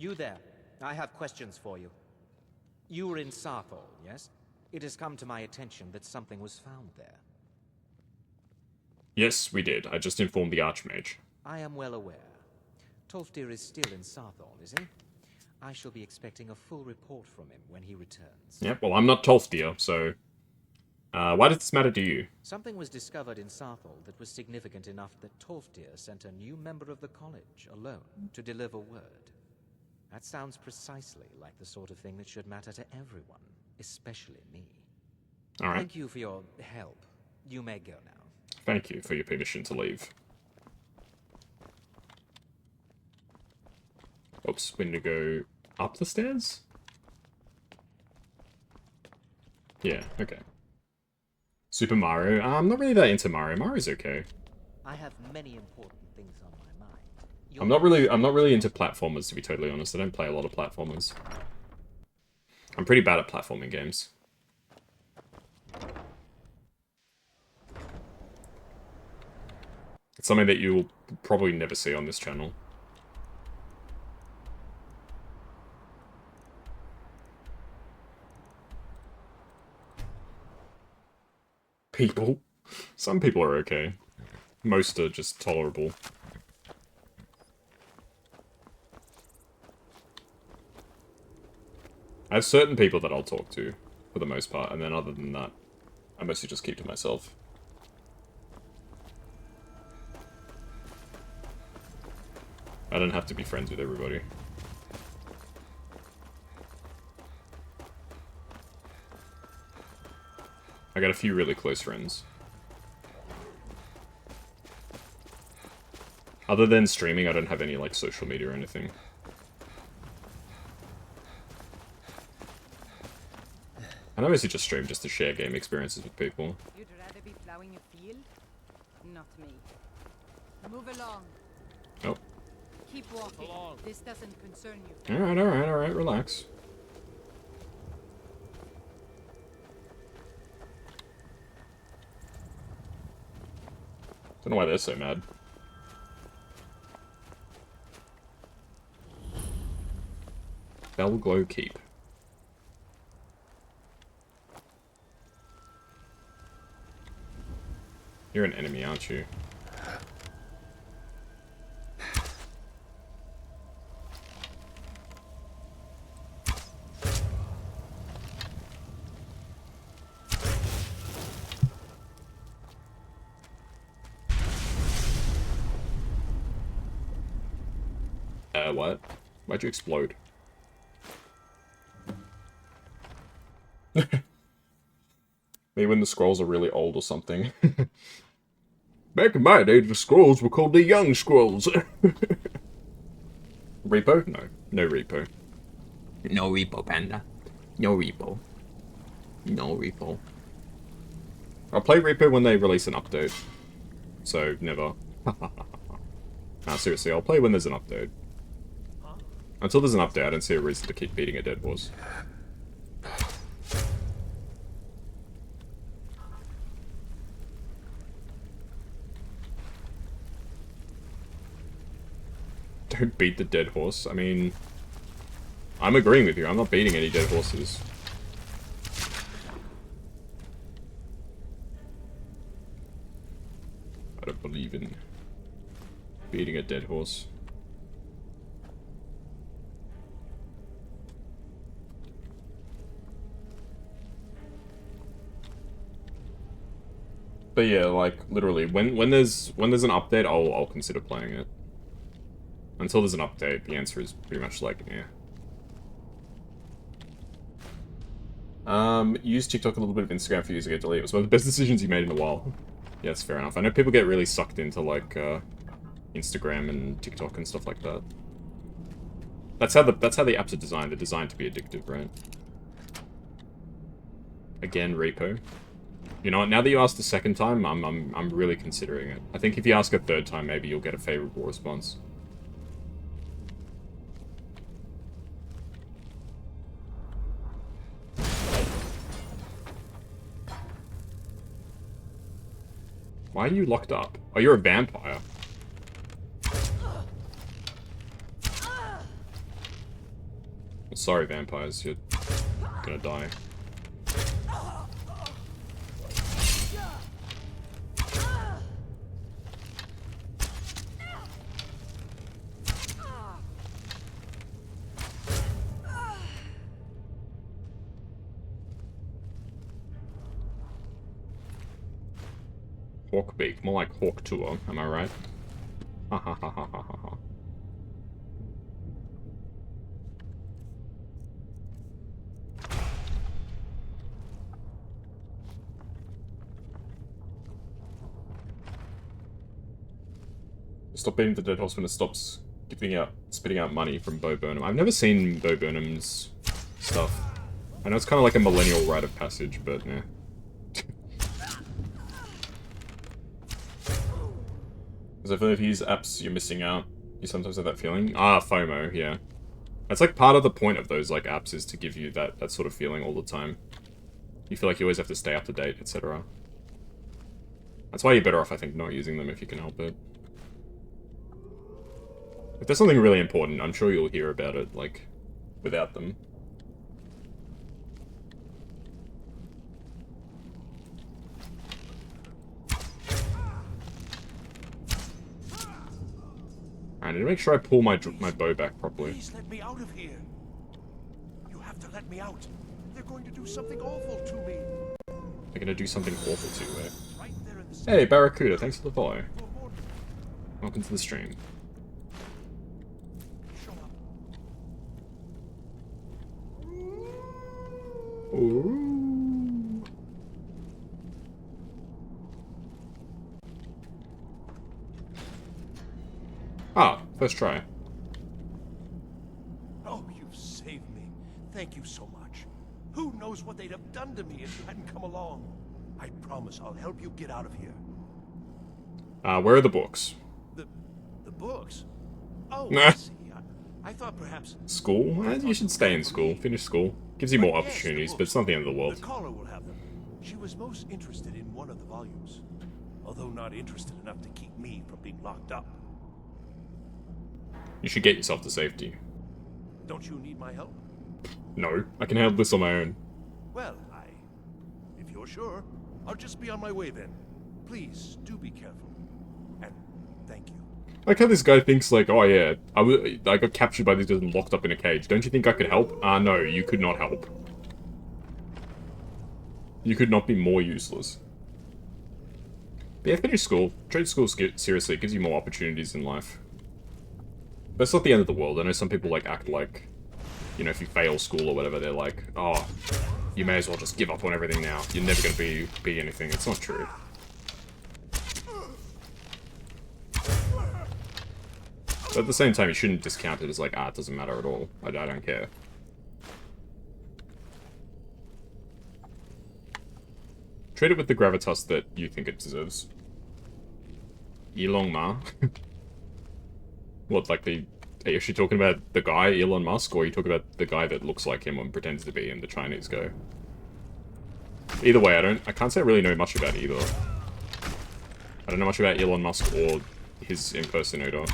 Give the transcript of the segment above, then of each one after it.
You there. I have questions for you. You were in Saarthal, yes? It has come to my attention that something was found there. Yes, we did. I just informed the Archmage. I am well aware. Tolfdir is still in Saarthal, is he? I shall be expecting a full report from him when he returns. Yep, well, I'm not Tolfdir, so... why does this matter to you? Something was discovered in Saarthal that was significant enough that Tolfdir sent a new member of the college, alone, to deliver word. That sounds precisely like the sort of thing that should matter to everyone, especially me. Alright. Thank you for your help. You may go now. Thank you for your permission to leave. Oops, we need to go up the stairs? Yeah, okay. Super Mario. I'm not really that into Mario. Mario's okay. I have many important things on my mind. I'm not really into platformers, to be totally honest. I don't play a lot of platformers. I'm pretty bad at platforming games. It's something that you'll probably never see on this channel. People. Some people are okay. Most are just tolerable. I have certain people that I'll talk to, for the most part, and then other than that, I mostly just keep to myself. I don't have to be friends with everybody. I got a few really close friends. Other than streaming, I don't have any, like, social media or anything. And I mostly just stream just to share game experiences with people. You'd rather be plowing a field? Not me. Move along. Oh. Keep walking. This doesn't concern you. Alright, relax. Don't know why they're so mad. Belglow Keep. You're an enemy, aren't you? What? Why'd you explode? Maybe when the scrolls are really old or something. Back in my day, the scrolls were called the young scrolls. Repo? No. No repo. No repo, panda. No repo. No repo. I'll play repo when they release an update. So, never. Nah, seriously, I'll play when there's an update. Until there's an update, I don't see a reason to keep beating a dead horse. Don't beat the dead horse. I mean, I'm agreeing with you. I'm not beating any dead horses. I don't believe in beating a dead horse. But yeah, like literally, when there's an update, I'll consider playing it. Until there's an update, the answer is pretty much like, yeah. Use TikTok, a little bit of Instagram for years to get deleted. It was one of the best decisions you made in a while. Yeah, that's fair enough. I know people get really sucked into like Instagram and TikTok and stuff like that. That's how the apps are designed. They're designed to be addictive, right? Again, repo. You know what? Now that you asked the second time, I'm really considering it. I think if you ask a third time, maybe you'll get a favorable response. Why are you locked up? Oh, you're a vampire. Sorry, vampires, you're gonna die. Hawkbeak, more like Hawk Tour, am I right? Ha ha ha ha ha ha ha. Stop beating the dead horse when it stops spitting out money from Bo Burnham. I've never seen Bo Burnham's stuff. I know it's kind of like a millennial rite of passage, but nah. Because I feel if you use apps, you're missing out. You sometimes have that feeling. Ah, FOMO, yeah. That's like part of the point of those like apps is to give you that sort of feeling all the time. You feel like you always have to stay up to date, etc. That's why you're better off, I think, not using them if you can help it. If there's something really important, I'm sure you'll hear about it, like, without them. I need to make sure I pull my bow back properly. Please let me out of here. You have to let me out. They're going to do something awful to me. They're gonna do something awful to me. Right there in the Hey, Barracuda, thanks for the follow. Welcome to the stream. Show up. Ooh. Ah, first try. Oh, you've saved me. Thank you so much. Who knows what they'd have done to me if you hadn't come along. I promise I'll help you get out of here. Where are the books? The books? Oh, Nah. I see. I thought perhaps... School? You should stay in school. Finish school. Gives you more opportunities, but it's not the end of the world. The caller will have them. She was most interested in one of the volumes. Although not interested enough to keep me from being locked up. You should get yourself to safety. Don't you need my help? No, I can handle this on my own. Well, if you're sure, I'll just be on my way then. Please, do be careful. And thank you. Like how this guy thinks like, oh yeah, I got captured by these guys and locked up in a cage. Don't you think I could help? No, you could not help. You could not be more useless. But yeah, finish school. Treat school seriously. It gives you more opportunities in life. But it's not the end of the world. I know some people like act like, you know, if you fail school or whatever, they're like, oh, you may as well just give up on everything now. You're never going to be anything. It's not true. But at the same time, you shouldn't discount it as like, it doesn't matter at all. I don't care. Treat it with the gravitas that you think it deserves. Elon Ma. What, like are you actually talking about the guy, Elon Musk, or are you talking about the guy that looks like him and pretends to be him, the Chinese guy? Either way, I can't say I really know much about either. I don't know much about Elon Musk or his impersonator.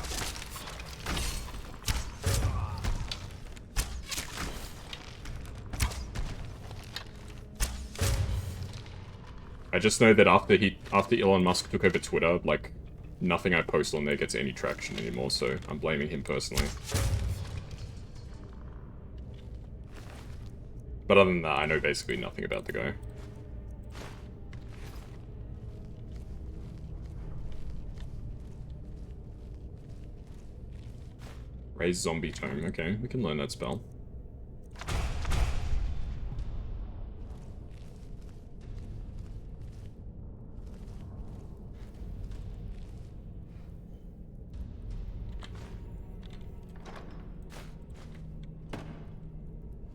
I just know that after Elon Musk took over Twitter, like, nothing I post on there gets any traction anymore, so I'm blaming him personally. But other than that, I know basically nothing about the guy. Raise Zombie Tome. Okay, we can learn that spell.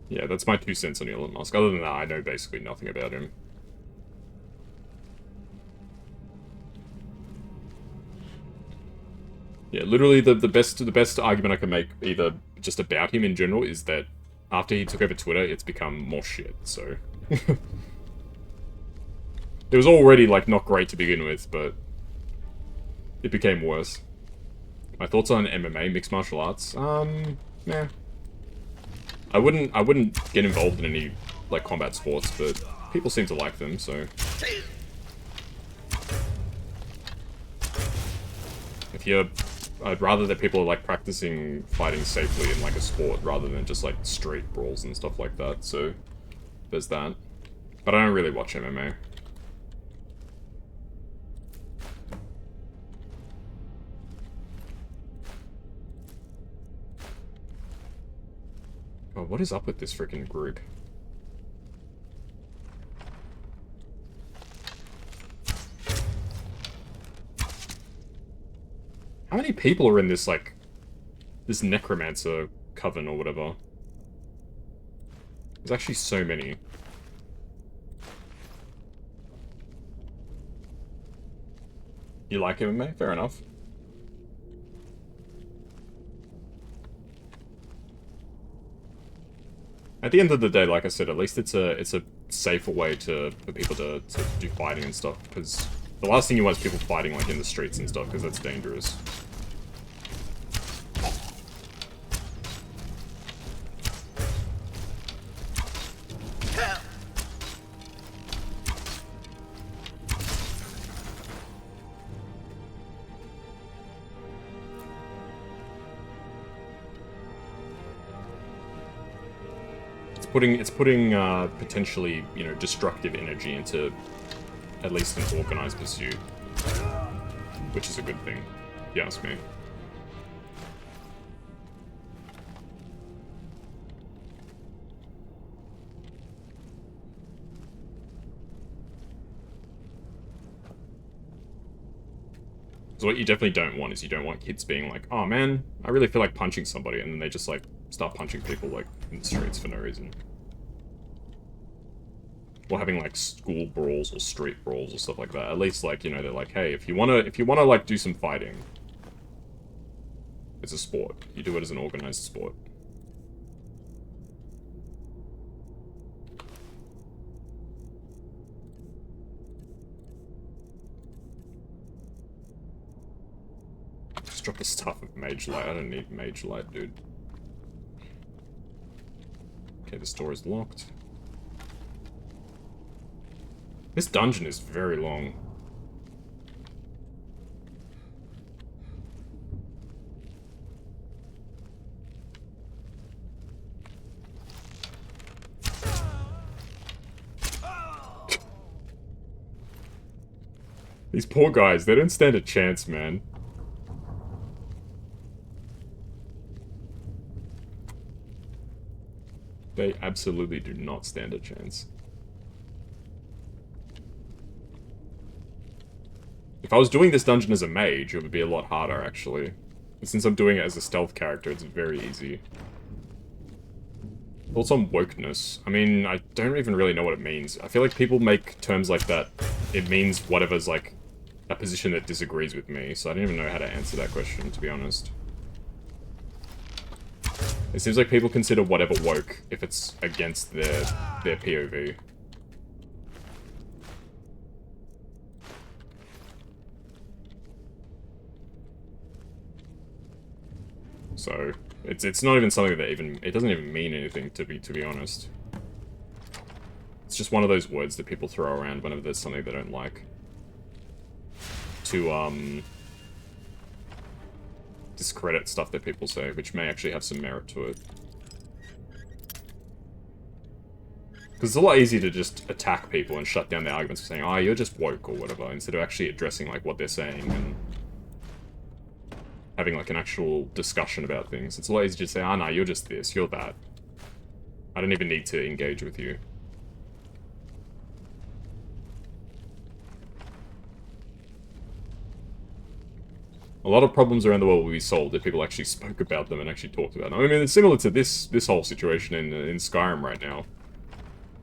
Yeah, that's my 2 cents on Elon Musk. Other than that, I know basically nothing about him. Yeah, literally the best argument I can make, either just about him in general, is that after he took over Twitter, it's become more shit, so... It was already, like, not great to begin with, but... it became worse. My thoughts on MMA, mixed martial arts? Nah. I wouldn't get involved in any, like, combat sports, but people seem to like them, so... I'd rather that people are, like, practicing fighting safely in, like, a sport, rather than just, like, street brawls and stuff like that, so... There's that. But I don't really watch MMA. Oh, what is up with this freaking group? How many people are in this, like, this necromancer coven or whatever? There's actually so many. You like MMA? Fair enough. At the end of the day, like I said, at least it's a safer way for people to do fighting and stuff, because the last thing you want is people fighting, like, in the streets and stuff, because that's dangerous. It's putting potentially, you know, destructive energy into at least an organized pursuit, which is a good thing, if you ask me. So what you definitely don't want is you don't want kids being like, oh man, I really feel like punching somebody, and then they just, like, start punching people, like, in the streets for no reason. Or having, like, school brawls or street brawls or stuff like that. At least, like, you know, they're like, hey, if you wanna like do some fighting, it's a sport. You do it as an organized sport. Just drop the stuff of Mage Light. I don't need Mage Light, dude. Okay, this door is locked. This dungeon is very long. These poor guys, they don't stand a chance, man. They absolutely do not stand a chance. If I was doing this dungeon as a mage, it would be a lot harder, actually. But since I'm doing it as a stealth character, it's very easy. Thoughts on wokeness? I mean, I don't even really know what it means. I feel like people make terms like that. It means whatever's, like, a position that disagrees with me, so I don't even know how to answer that question, to be honest. It seems like people consider whatever woke if it's against their POV. So it's not even something that it doesn't even mean anything to be honest. It's just one of those words that people throw around whenever there's something they don't like. To discredit stuff that people say, which may actually have some merit to it. Because it's a lot easier to just attack people and shut down their arguments for saying, oh, you're just woke or whatever, instead of actually addressing, like, what they're saying and having, like, an actual discussion about things. It's a lot easier to say, oh, no, you're just this, you're that. I don't even need to engage with you. A lot of problems around the world will be solved if people actually spoke about them and actually talked about them. I mean, it's similar to this whole situation in Skyrim right now.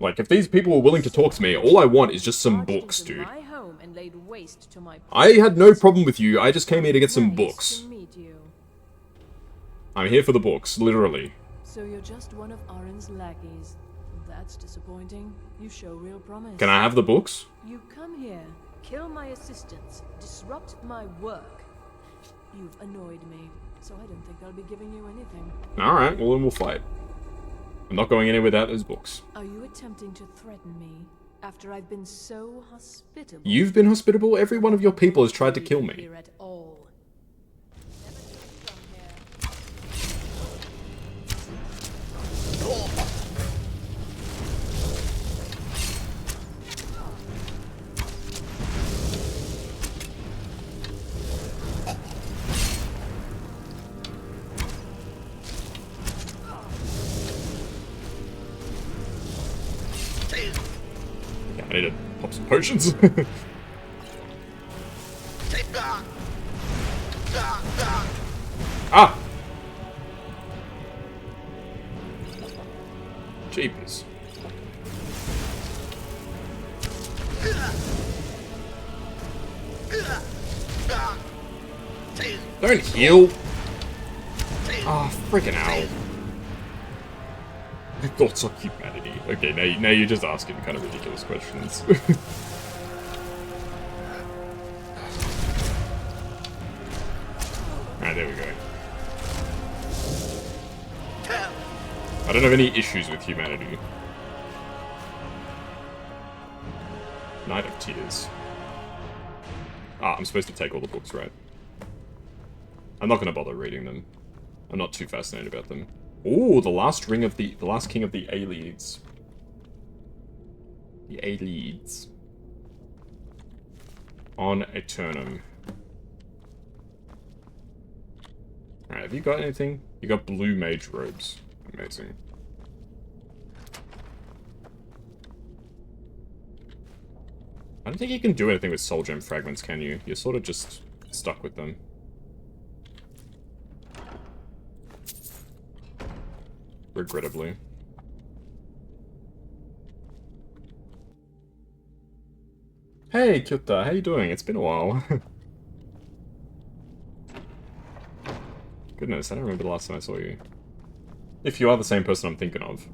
Like, if these people were willing to talk to me, all I want is just some books, dude. I had no problem with you, I just came here to get some books. I'm here for the books, literally. So you're just one of Arin's lackeys. That's disappointing. You show real promise. Can I have the books? You come here, kill my assistants, disrupt my work. You've annoyed me, so I don't think I'll be giving you anything. Alright, well then we'll fight. I'm not going anywhere without those books. Are you attempting to threaten me after I've been so hospitable? You've been hospitable? Every one of your people has tried to kill me. Here at all. I need to pop some potions. Ah! Jeepers. Don't heal! Ah, freaking owl. My thoughts on humanity. Okay, now you're just asking kind of ridiculous questions. Alright, there we go. I don't have any issues with humanity. Night of Tears. Ah, I'm supposed to take all the books, right? I'm not gonna bother reading them. I'm not too fascinated about them. Ooh, the last king of the Aelids. The Aelids. On Eternum. Alright, have you got anything? You got blue mage robes. Amazing. I don't think you can do anything with soul gem fragments, can you? You're sort of just stuck with them. Regrettably. Hey, Kyuta, how you doing? It's been a while. Goodness, I don't remember the last time I saw you. If you are the same person I'm thinking of.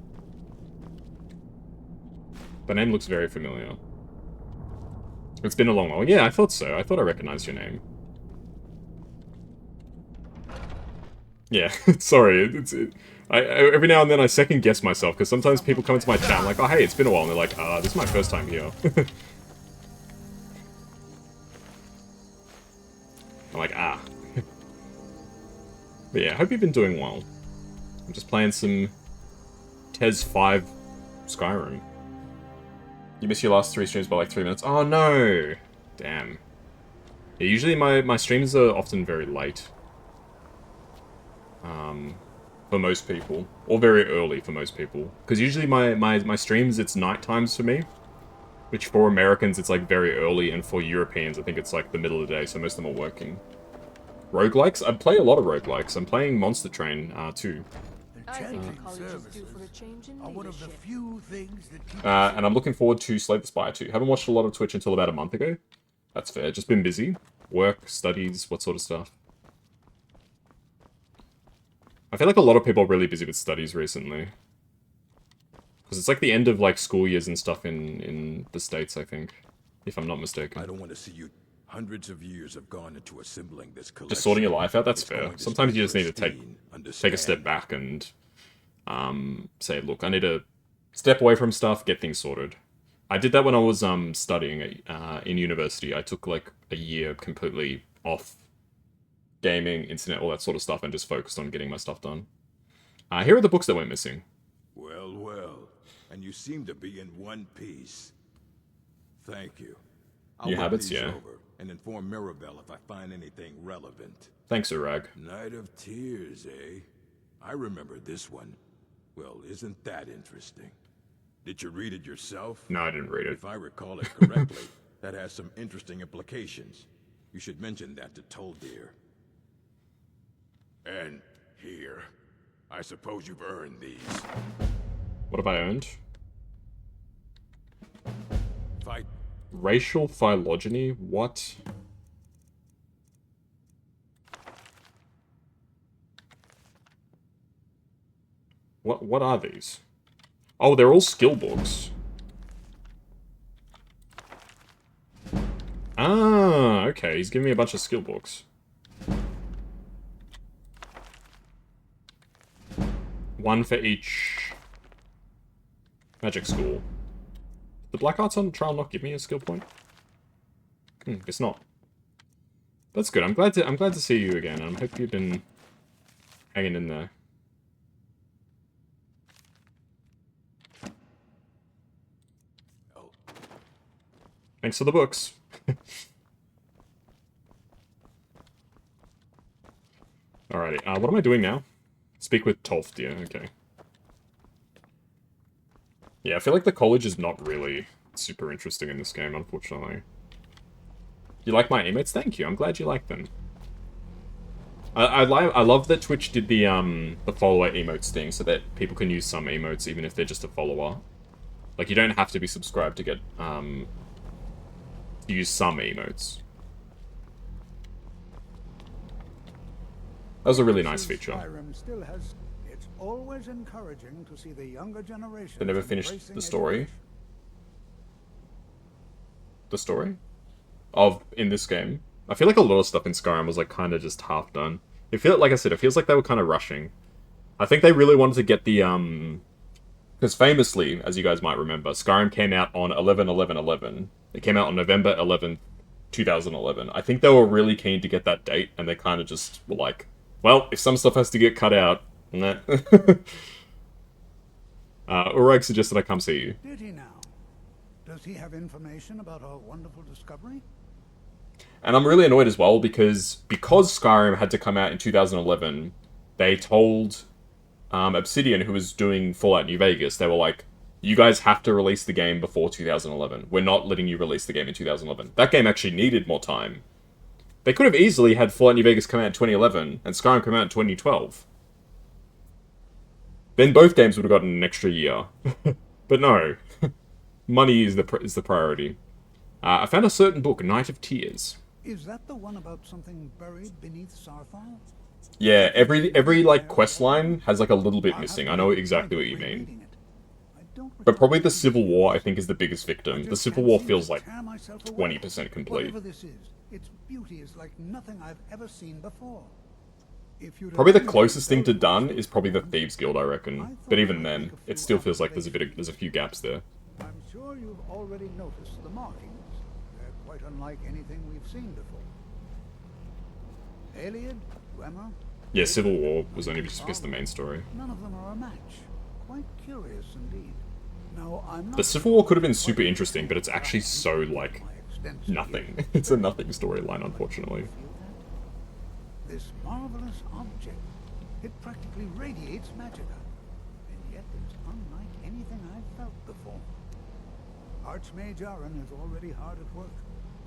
The name looks very familiar. It's been a long while. Yeah, I thought so. I thought I recognized your name. Yeah, sorry. Every now and then I second guess myself, because sometimes people come into my chat and like, oh hey, it's been a while, and they're like, this is my first time here. I'm like, ah. But yeah, I hope you've been doing well. I'm just playing some TES 5 Skyrim. You missed your last 3 streams by like 3 minutes. Oh no! Damn. Yeah, usually my streams are often very late. For most people. Or very early for most people. Because usually my streams, it's night times for me. Which for Americans, it's like very early, and for Europeans, I think it's like the middle of the day, so most of them are working. Roguelikes? I play a lot of roguelikes. I'm playing Monster Train, too. I think the Enchanting college is due services for a change in are one of the leadership. few things that keep And I'm looking forward to Slay the Spire too. Haven't watched a lot of Twitch until about a month ago. That's fair. Just been busy. Work, studies, what sort of stuff. I feel like a lot of people are really busy with studies recently. Because it's like the end of like school years and stuff in the States, I think. If I'm not mistaken. I don't want to see you. Hundreds of years have gone into assembling this collection. Just sorting your life out, that's It's fair. going to Sometimes you stay just need to take a step pristine, back and say, look, I need to step away from stuff, get things sorted. I did that when I was studying in university. I took like a year completely off gaming, internet, all that sort of stuff, and just focused on getting my stuff done. Here are the books that went missing. Well, well. And you seem to be in one piece. Thank you. I'll Your look habits, these yeah. over and inform Mirabelle if I find anything relevant. Thanks, Urag. Night of Tears, eh? I remember this one. Well, isn't that interesting? Did you read it yourself? No, I didn't read it. If I recall it correctly, that has some interesting implications. You should mention that to Toldir. And here, I suppose you've earned these. What have I earned? Fight. Racial phylogeny? What? What are these? Oh, they're all skill books. Ah, okay. He's giving me a bunch of skill books. One for each Magic School. The Black Arts on trial not give me a skill point? Guess not. That's good. I'm glad to see you again. I hope you've been hanging in there. Thanks for the books. Alrighty, what am I doing now? Speak with Tolfdir, okay. Yeah, I feel like the college is not really super interesting in this game, unfortunately. You like my emotes? Thank you, I'm glad you like them. I love that Twitch did the follower emotes thing, so that people can use some emotes even if they're just a follower. Like, you don't have to be subscribed to get, use some emotes. That was a really nice feature. Skyrim still has, it's always encouraging to see the younger generation. They never finished the story. The story? In this game. I feel like a lot of stuff in Skyrim was like kind of just half done. Like I said, it feels like they were kind of rushing. I think they really wanted to get the, because famously, as you guys might remember, Skyrim came out on 11/11/11. It came out on November 11th, 2011. I think they were really keen to get that date, and they kind of just were like, well, if some stuff has to get cut out, nah. Urag suggested I come see you. Did he now? Does he have information about our wonderful discovery? And I'm really annoyed as well, because Skyrim had to come out in 2011, they told Obsidian, who was doing Fallout New Vegas, they were like, you guys have to release the game before 2011. We're not letting you release the game in 2011. That game actually needed more time. They could have easily had Fallout New Vegas come out in 2011 and Skyrim come out in 2012. Then both games would have gotten an extra year. But no. Money is the priority. I found a certain book, Night of Tears. Is that the one about something buried beneath Saarthal? Yeah, every like quest line has like a little bit missing. I know exactly what you mean. But probably the Civil War, I think, is the biggest victim. The Civil War feels like 20% complete. Whatever this is, its beauty is like nothing I've ever seen before. Probably the closest thing to done is probably the Thieves Guild, I reckon. But even then, it still feels like there's a few gaps there. I'm sure you've already noticed the markings. They're quite unlike anything we've seen before. Iliad, Dwemer. Yeah, Civil War was only just because of the main story. None of them are a match. Quite curious indeed. Now, I'm not The Civil War could have been super interesting, but it's actually so, like, nothing. It's a nothing storyline, unfortunately. This marvelous object, it practically radiates magicka, and yet it's unlike anything I've felt before. Archmage Aaron is already hard at work,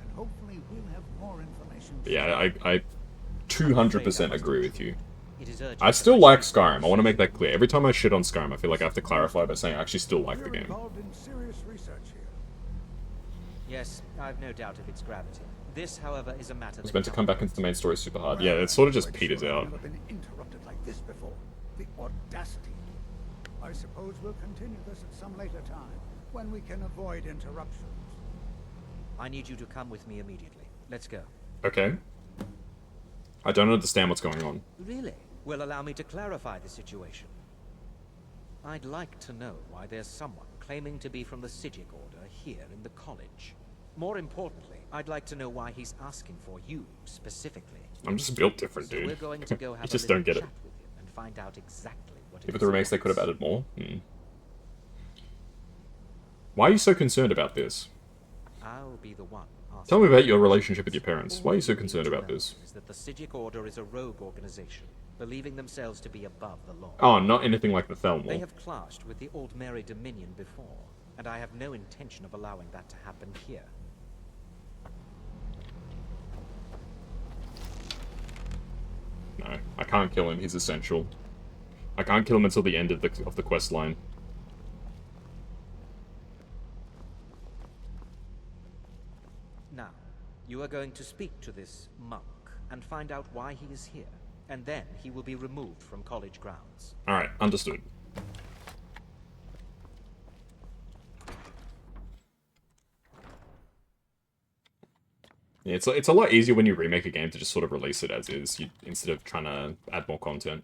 and hopefully we'll have more information. Yeah, I 200% agree with you. It is urgent I still like Skyrim. I want to make that clear. Every time I shit on Skyrim, I feel like I have to clarify by saying I actually still like the We're game. involved in serious research here. Yes, I've no doubt of its gravity. This, however, is a matter It's that meant to come back into the main story super hard. Yeah, it sort of just peters out. I've never been interrupted like this before. The audacity. I suppose we'll continue this at some later time, when we can avoid interruptions. I need you to come with me immediately. Let's go. Okay. I don't understand what's going on. Really? Well, allow me to clarify the situation. I'd like to know why there's someone claiming to be from the Sigil Order here in the college. More importantly, I'd like to know why he's asking for you specifically. I'm just built different, So dude. we're going to go have You just a little don't get it. chat with him and find out exactly what If it the is remakes, he they could have wants. added more. Why are you so concerned about this? I'll be the one asking. Tell me about your relationship with your parents. Why are you so concerned about this? Is that the Sigil Order is a rogue organization, believing themselves to be above the law. Oh, not anything like the They Thelmor. have clashed with the Old Mary Dominion before, and I have no intention of allowing that to happen here. No, I can't kill him. He's essential. I can't kill him until the end of the quest line. Now, you are going to speak to this monk and find out why he is here, and then he will be removed from college grounds. Alright, understood. Yeah, it's a lot easier when you remake a game to just sort of release it as is, instead of trying to add more content.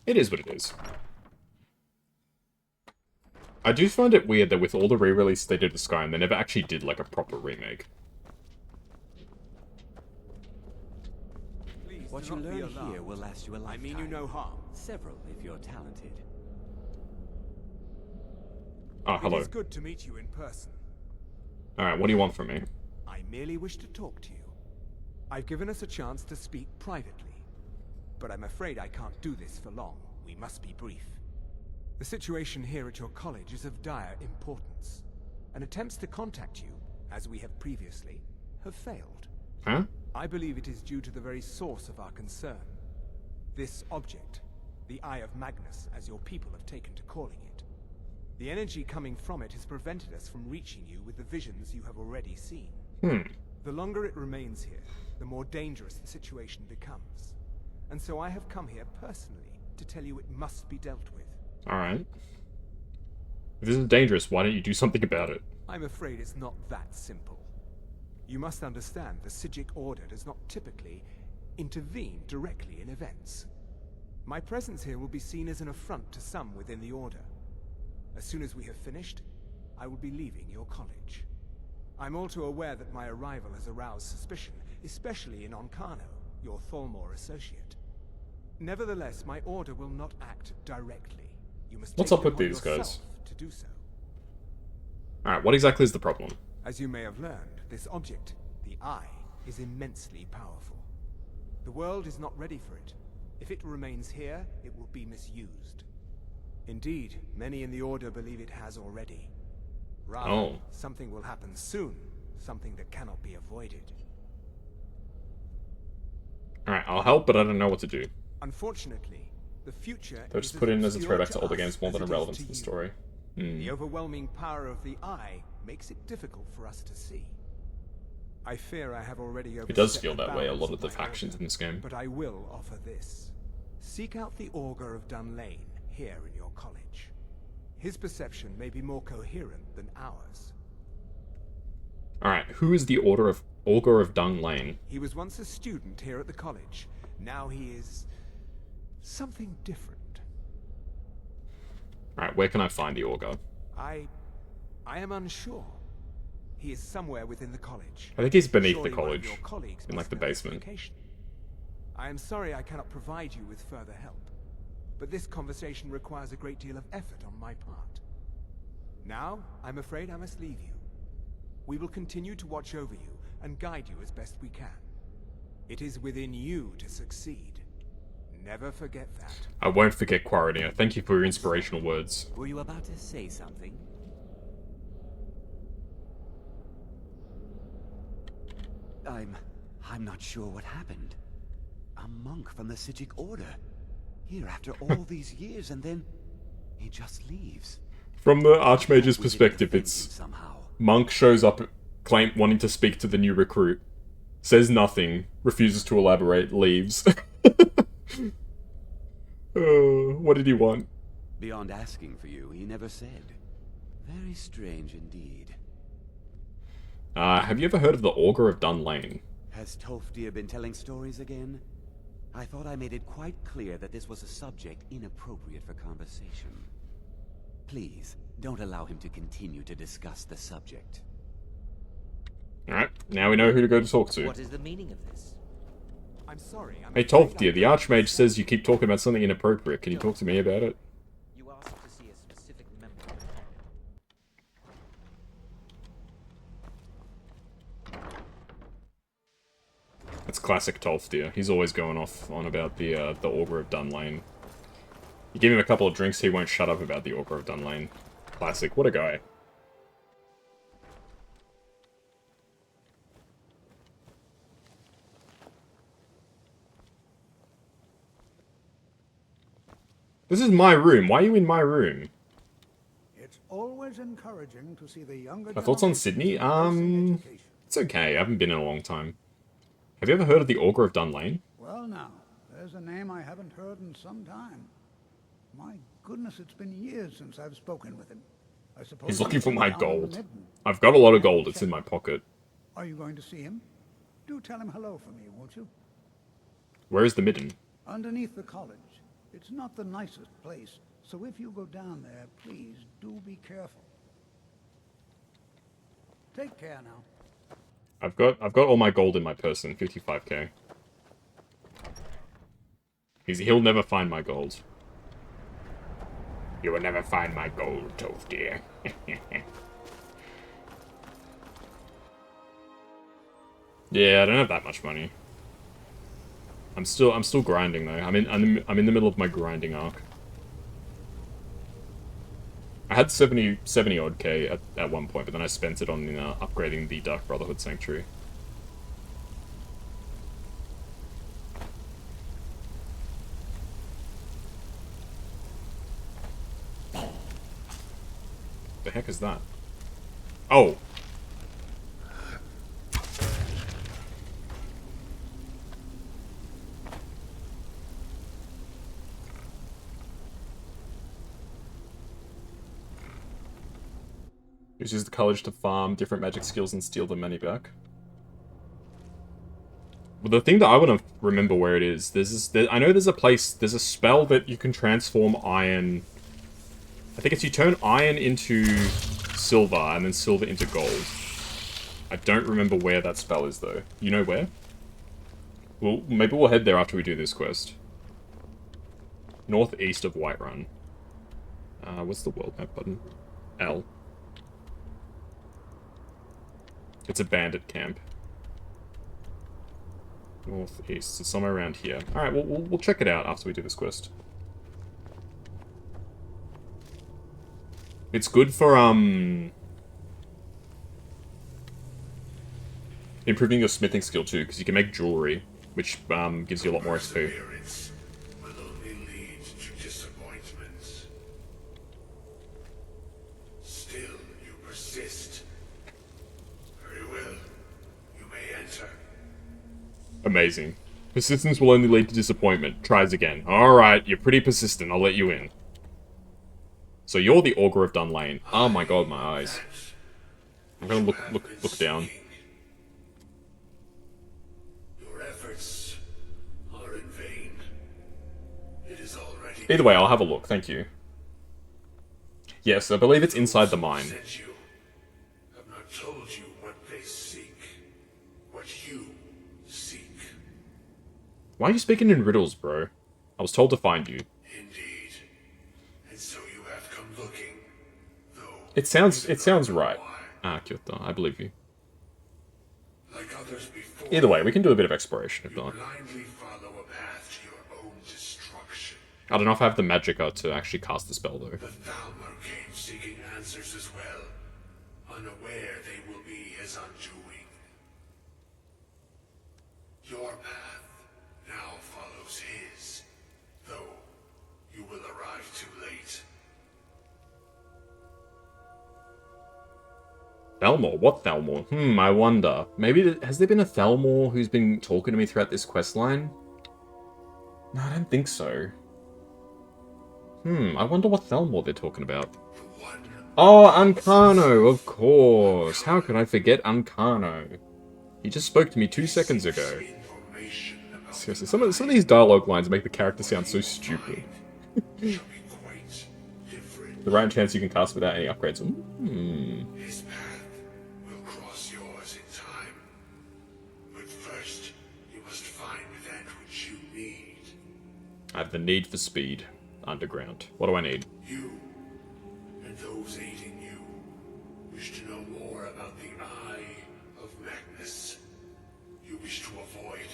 It is what it is. I do find it weird that with all the re-release they did of Skyrim, they never actually did, like, a proper remake. What you learn here will last you a lifetime. I mean you no harm. Several, if you're talented. Oh, hello. It is good to meet you in person. Alright, what do you want from me? I merely wish to talk to you. I've given us a chance to speak privately. But I'm afraid I can't do this for long. We must be brief. The situation here at your college is of dire importance. And attempts to contact you, as we have previously, have failed. Huh? I believe it is due to the very source of our concern. This object, the Eye of Magnus, as your people have taken to calling it. The energy coming from it has prevented us from reaching you with the visions you have already seen. The longer it remains here, the more dangerous the situation becomes. And so I have come here personally to tell you it must be dealt with. Alright. If this is dangerous, why don't you do something about it? I'm afraid it's not that simple. You must understand the Psijic Order does not typically intervene directly in events. My presence here will be seen as an affront to some within the Order. As soon as we have finished, I will be leaving your college. I'm all too aware that my arrival has aroused suspicion, especially in Onkano, your Thalmor associate. Nevertheless, my Order will not act directly. You must What's take up it with upon these guys? yourself to do so. Alright, what exactly is the problem? As you may have learned, this object, the Eye, is immensely powerful. The world is not ready for it. If it remains here, it will be misused. Indeed, many in the Order believe it has already. Rather, something will happen soon, something that cannot be avoided. Alright, I'll help, but I don't know what to do. Unfortunately, the future They'll is just put in as a obscure throwback to to older us games more as than a it is relevance to to the you. story. The overwhelming power of the Eye makes it difficult for us to see. I fear I have already overstepped It does feel the that way, a bounds lot of the my factions order, in this game. But I will offer this. Seek out the Augur of Dunlane here in your college. His perception may be more coherent than ours. Alright, who is the Augur of Dung Lane? He was once a student here at the college. Now he is something different. Alright, where can I find the Augur? I am unsure. He is somewhere within the college. I think he's beneath Surely the one of college, your colleagues in like must the know his basement. location. I am sorry I cannot provide you with further help, but this conversation requires a great deal of effort on my part. Now, I'm afraid I must leave you. We will continue to watch over you and guide you as best we can. It is within you to succeed. Never forget that. I won't forget Quarantina. Thank you for your inspirational words. Were you about to say something? I'm not sure what happened. A monk from the Psijic Order. Here after all these years, and then he just leaves. From the Archmage's We didn't perspective, defend it's him somehow. Monk shows up, wanting to speak to the new recruit, says nothing, refuses to elaborate, leaves. What did he want? Beyond asking for you, he never said. Very strange indeed. Have you ever heard of the Augur of Dunlane? Has Tolfdir been telling stories again? I thought I made it quite clear that this was a subject inappropriate for conversation. Please, don't allow him to continue to discuss the subject. Alright, now we know who to go to talk to. What is the meaning of this? I'm sorry. Hey Tolfdir, the Archmage says you keep talking about something inappropriate. Can you talk to me about it? You asked to see a specific member. That's classic Tolfdir. He's always going off on about the Augur of Dunlane. You give him a couple of drinks, he won't shut up about the Augur of Dunlane. Classic. What a guy. This is my room. Why are you in my room? It's always encouraging to see the younger My thoughts on generation Sydney? embracing education. It's okay. I haven't been in a long time. Have you ever heard of the Augur of Dunlane? Well now, there's a name I haven't heard in some time. My goodness, it's been years since I've spoken with him. I suppose He's looking for he's my down in the gold. Midden. I've got a lot of gold. It's in my pocket. Are you going to see him? Do tell him hello for me, won't you? Where is the Midden? Underneath the college. It's not the nicest place, So if you go down there, please do be careful. Take care now. I've got all my gold in my person, 55k. He'll never find my gold. You will never find my gold, Toph dear. Yeah, I don't have that much money. I'm still grinding though. I'm in the middle of my grinding arc. I had 70 odd K at one point, but then I spent it on upgrading the Dark Brotherhood Sanctuary. The heck is that? Oh! Uses the college to farm different magic skills and steal the money back. But the thing that I want to remember where it is, I know there's a spell that you can transform iron. I think it's you turn iron into silver and then silver into gold. I don't remember where that spell is though. You know where? Well, maybe we'll head there after we do this quest. Northeast of Whiterun. What's the world map button? L. It's a bandit camp. Northeast, so somewhere around here. Alright, we'll check it out after we do this quest. It's good for, improving your smithing skill too, because you can make jewelry, which, gives you a lot more XP. Amazing. Persistence will only lead to disappointment. Tries again. Alright, you're pretty persistent. I'll let you in. So you're the Augur of Dunlane. Oh my god, my eyes. I'm gonna look down. Your efforts are in vain. It is already. Either way, I'll have a look. Thank you. Yes, I believe it's inside the mine. I've not told you what they seek. What you seek. Why are you speaking in riddles, bro? I was told to find you. Indeed. And so you have come looking. Though It sounds right. Ah, Kyoto, I believe you. like others before, Either way, we can do a bit of exploration if not. blindly follow a path to your own destruction. I don't know if I have the magicka to actually cast the spell though. The Thalmor came seeking answers as well, unaware they will be his undoing. Your path now follows his, though you will arrive too late. Thalmor? What Thalmor? I wonder. Maybe has there been a Thalmor who's been talking to me throughout this questline? No, I don't think so. I wonder what Thalmor they're talking about. Oh, Ancano, of course. How could I forget Ancano? He just spoke to me 2 seconds ago. Seriously, some of these dialogue lines make the character sound so stupid. The right chance you can cast without any upgrades. His path will cross yours in time. But first, you must find that which you need. I have the need for speed. Underground. What do I need? You, and those aiding you, wish to know more about the Eye of Magnus. You wish to avoid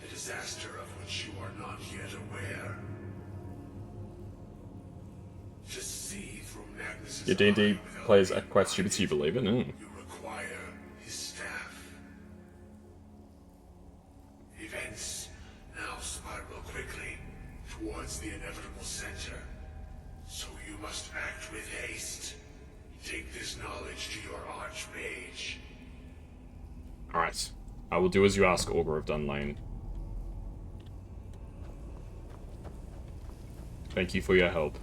the disaster of which you are not yet aware. To see through Magnus's Your D&D eye without players being are quite stupid, so you believe it? You require his staff. Events now spiral quickly towards the inevitable center. So you must act with haste. Take this knowledge to your archmage. Alright. I will do as you ask, Augur of Dunlane. Thank you for your help.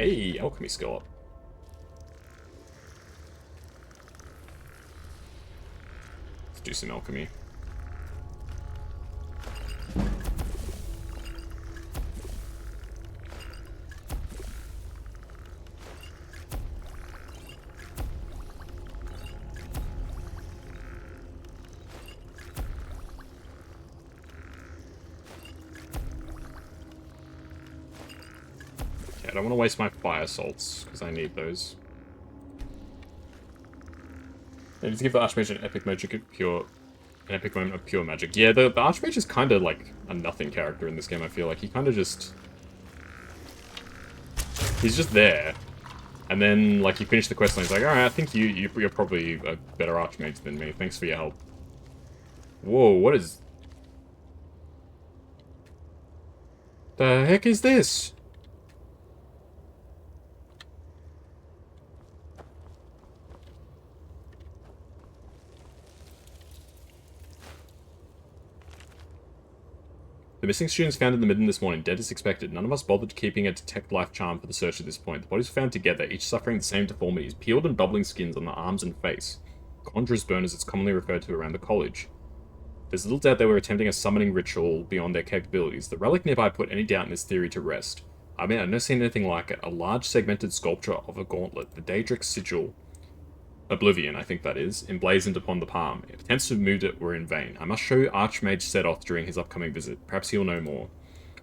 Hey, alchemy skill up. Let's do some alchemy. I don't want to waste my fire salts, because I need those. I need to give the Archmage an epic moment of pure magic. Yeah, the Archmage is kind of like a nothing character in this game, I feel like. He kind of just... He's just there. And then, like, you finish the quest and he's like, alright, I think you're probably a better Archmage than me. Thanks for your help. Whoa, what is... The heck is this? The missing students found in the midden this morning, dead as expected. None of us bothered keeping a detect life charm for the search at this point. The bodies were found together, each suffering the same deformities, peeled and bubbling skins on the arms and face. Conjurer's burn as it's commonly referred to around the college. There's little doubt they were attempting a summoning ritual beyond their capabilities. The relic nearby put any doubt in this theory to rest. I mean, I've never seen anything like it. A large segmented sculpture of a gauntlet, the Daedric sigil. Oblivion, I think that is, emblazoned upon the palm. If attempts to move it were in vain. I must show Archmage Setoth during his upcoming visit. Perhaps he'll know more.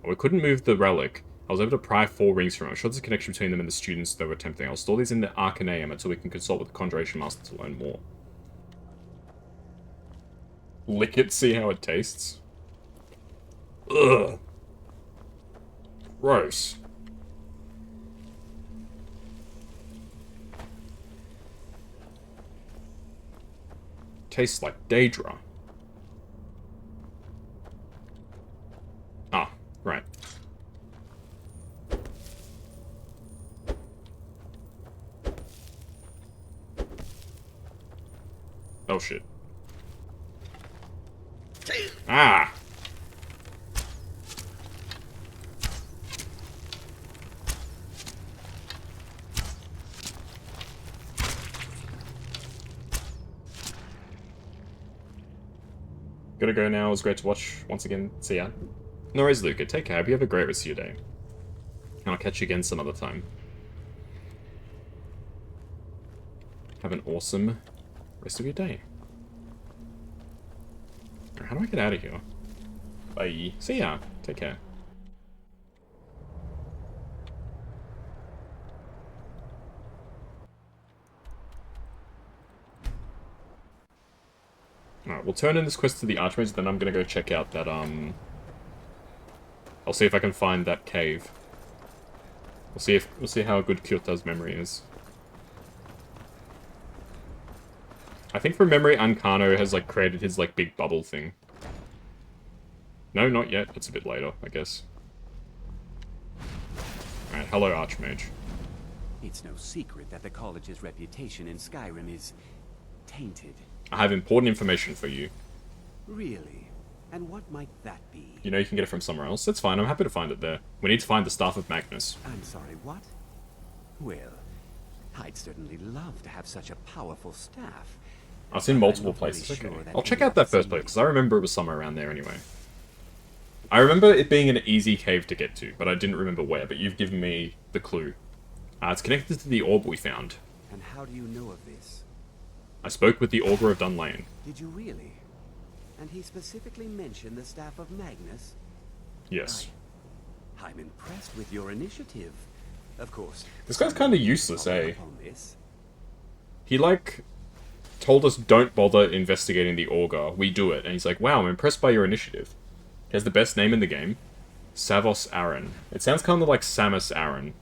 Oh, we couldn't move the relic. I was able to pry 4 rings from it. I'm sure there's a connection between them and the students they were attempting. I'll store these in the Arcaneum until we can consult with the Conjuration Master to learn more. Lick it, see how it tastes. Ugh. Gross. Tastes like Daedra. Ah, right. Oh shit. Ah! Gotta go now. It was great to watch once again. See ya. No worries, Luca. Take care. Hope you have a great rest of your day. And I'll catch you again some other time. Have an awesome rest of your day. How do I get out of here? Bye. See ya. Take care. Alright, we'll turn in this quest to the Archmage, then I'm gonna go check out that, I'll see if I can find that cave. We'll see how good Kyota's memory is. I think from memory, Ankano has, like, created his, like, big bubble thing. No, not yet. It's a bit later, I guess. Alright, hello, Archmage. It's no secret that the college's reputation in Skyrim is tainted. I have important information for you. Really? And what might that be? You know you can get it from somewhere else. That's fine, I'm happy to find it there. We need to find the Staff of Magnus. I'm sorry, what? Well, I'd certainly love to have such a powerful staff. I've seen multiple places. Okay. I'll check out that first place, because I remember it was somewhere around there anyway. I remember it being an easy cave to get to, but I didn't remember where, but you've given me the clue. It's connected to the orb we found. And how do you know of this? I spoke with the Augur of Dunlane. Did you really? And he specifically mentioned the Staff of Magnus? Yes. I'm impressed with your initiative. Of course. This guy's kind of useless, eh? He, like, told us don't bother investigating the Augur. We do it. And he's like, wow, I'm impressed by your initiative. He has the best name in the game. Savos Aran. It sounds kind of like Samus Aran.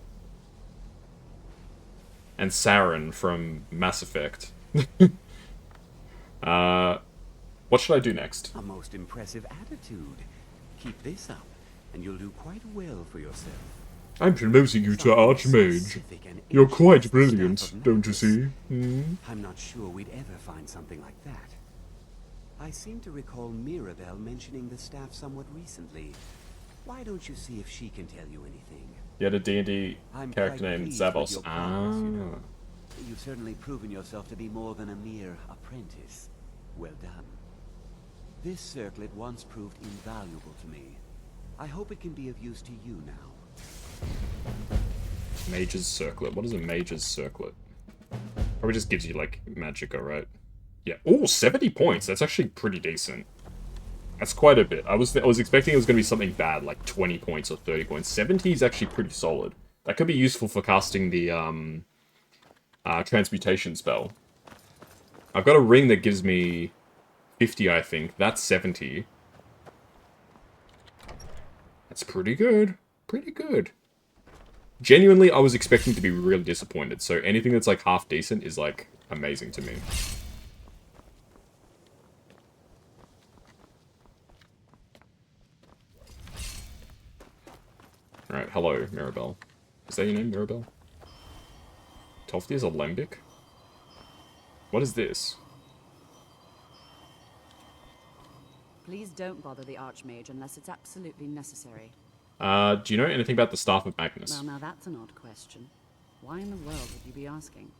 And Saren from Mass Effect. What should I do next? A most impressive attitude. Keep this up, and you'll do quite well for yourself. I'm promoting you to Archmage. You're quite brilliant, don't you see? I'm not sure we'd ever find something like that. I seem to recall Mirabelle mentioning the staff somewhat recently. Why don't you see if she can tell you anything? You had a D&D I'm character quite named pleased with Zavos. your progress, you know. You've certainly proven yourself to be more than a mere apprentice. Well done. This circlet once proved invaluable to me. I hope it can be of use to you now. Mage's Circlet. What is a Mage's Circlet? Probably just gives you, like, magicka, right? Yeah. Oh, 70 points. That's actually pretty decent. That's quite a bit. I was expecting it was going to be something bad, like 20 points or 30 points. 70 is actually pretty solid. That could be useful for casting the transmutation spell. I've got a ring that gives me 50, I think. That's 70. That's pretty good. Pretty good. Genuinely, I was expecting to be really disappointed. So anything that's like half decent is like amazing to me. Alright, hello, Mirabelle. Is that your name, Mirabelle? Tofty is a lembic? What is this? Please don't bother the Archmage unless it's absolutely necessary. Do you know anything about the Staff of Magnus? Well, now that's an odd question. Why in the world would you be asking?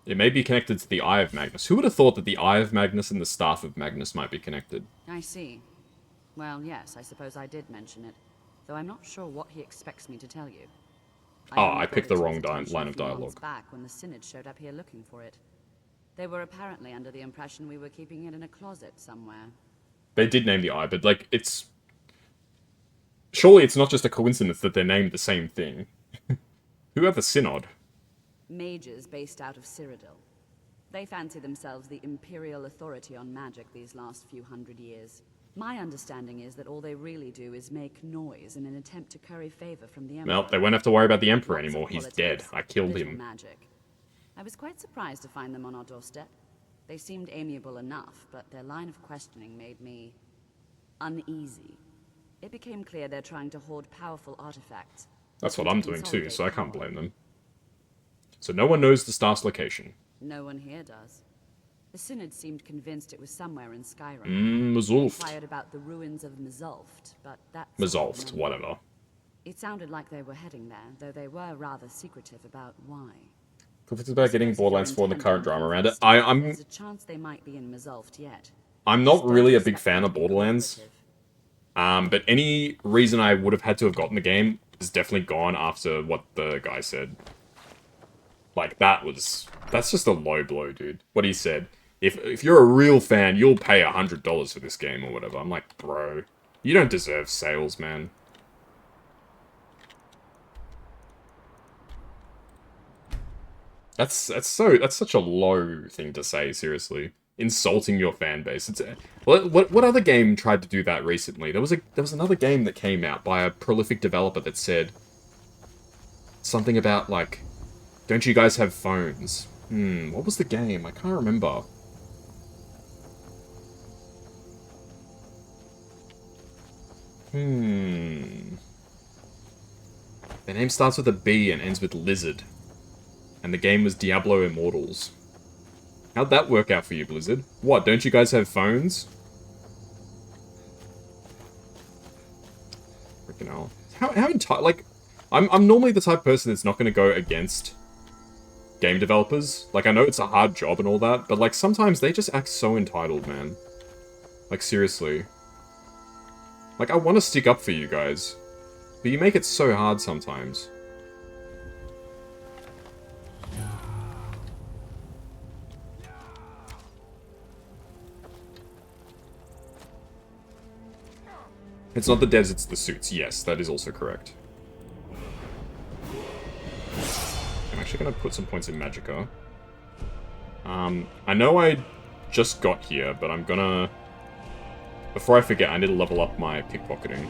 It may be connected to the Eye of Magnus. Who would have thought that the Eye of Magnus and the Staff of Magnus might be connected? I see. Well, yes, I suppose I did mention it. Though I'm not sure what he expects me to tell you. I picked the wrong line of dialogue. Back when the Synod showed up here looking for it. They were apparently under the impression we were keeping it in a closet somewhere. They did name the Eye, but, like, it's... Surely it's not just a coincidence that they're named the same thing. Who are the Synod? Mages based out of Cyrodiil. They fancy themselves the imperial authority on magic these last few hundred years. My understanding is that all they really do is make noise in an attempt to curry favor from the Emperor. Well, they won't have to worry about the Emperor anymore. He's dead. I killed him. Magic. I was quite surprised to find them on our doorstep. They seemed amiable enough, but their line of questioning made me uneasy. It became clear they're trying to hoard powerful artifacts. That's what I'm doing too, so I can't blame them. So no one knows the Staff's location. No one here does. The Synod seemed convinced it was somewhere in Skyrim. Mzulft. They inquired about the ruins of Mzulft, but that's... Mzulft, whatever. It sounded like they were heading there, though they were rather secretive about why. Conflicted about getting Borderlands 4 and the current drama around it. There's a chance they might be in Mzulft yet. I'm not really a big fan of Borderlands. But any reason I would have had to have gotten the game is definitely gone after what the guy said. Like, that's just a low blow, dude. What he said. If you're a real fan, you'll pay $100 for this game or whatever. I'm like, bro, you don't deserve sales, man. That's such a low thing to say, seriously. Insulting your fan base. It's what other game tried to do that recently? There was another game that came out by a prolific developer that said something about, like, don't you guys have phones? What was the game? I can't remember. The name starts with a B and ends with Lizard. And the game was Diablo Immortals. How'd that work out for you, Blizzard? What, don't you guys have phones? Freaking hell. How like, I'm normally the type of person that's not going to go against game developers. Like, I know it's a hard job and all that, but, like, sometimes they just act so entitled, man. Like, seriously. Like, I want to stick up for you guys, but you make it so hard sometimes. It's not the devs, it's the suits. Yes, that is also correct. I'm actually going to put some points in Magicka. I know I just got here, but I'm gonna... Before I forget, I need to level up my pickpocketing.